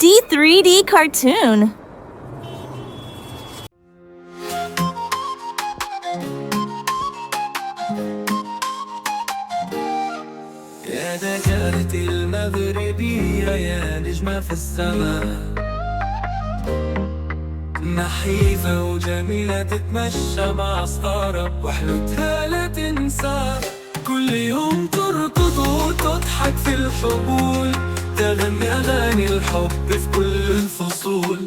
D3D cartoon. يا دجاجة المغربية يا نجمة في السماء، نحيفة وجميلة تتمشى مع أصحابها وحلوتها لا تنسى. كل يوم تركض وتضحك في الحبول، تغني أغاني الحب في كل الفصول.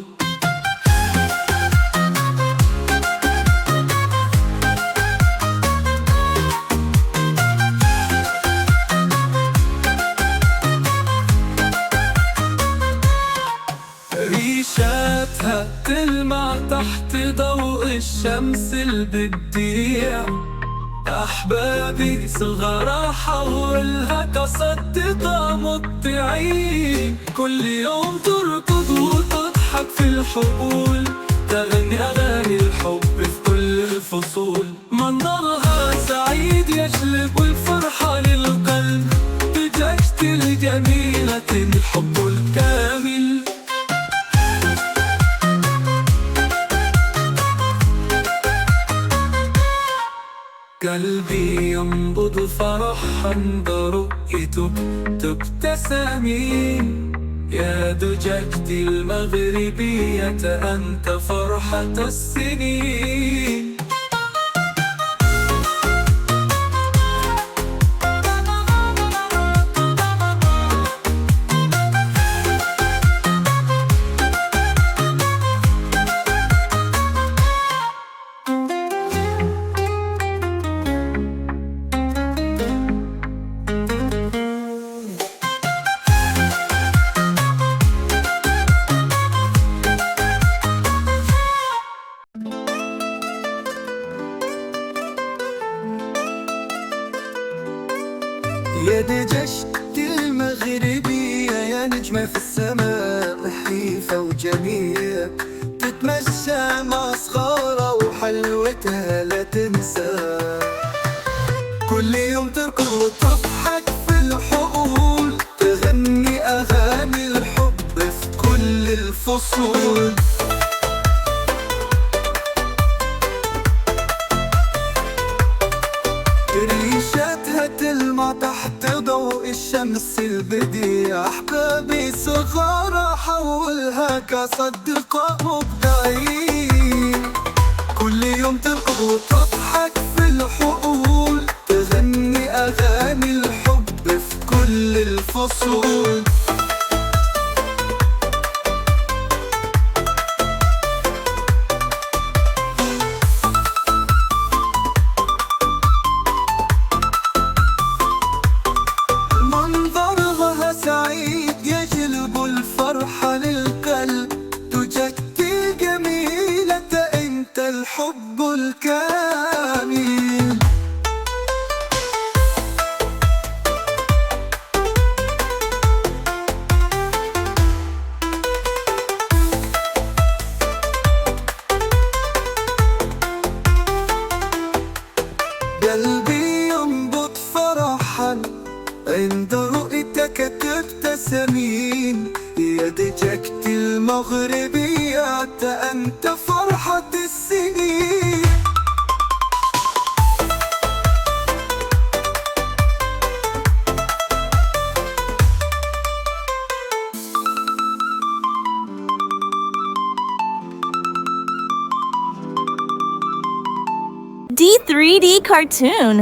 ريشاتها تلمع تحت ضوء الشمس البديع، أحبابي صغار حولها كصدقة مطيعين. كل يوم تركض وتضحك في الحقول، تغني أغاني الحب في كل الفصول. منظرها سعيد يجلب الفرحة للقلب، بجشت الجميلة الحب الكامل. قلبي ينبض فرحا برؤيتك تبتسمي، يا دجاجتي المغربية أنت فرحة السنين. يا دجاجتي المغربية يا نجمة في السماء، نحيفة وجميلة تتمشى مع صغارها وحلوتها لا تنسى. كل يوم تركض وتضحك في الحقول، تغني أغاني الحب في كل الفصول. ريشاتها تلمع تحت ضوء الشمس البديع، أحبابي صغار حولها كصدقة مبدعين. كل يوم تركض وتضحك في الحقول، تغني أغاني الحب في كل الفصول. منظرها سعيد يجلب الفرحة للقلب، دجاجتي جميلة أنت الحب الكامل. قلبي ينبض فرحا عند رؤيتك تبتسمين، يا دجاجتي المغربية أنت فرحة السنين. D3D cartoon.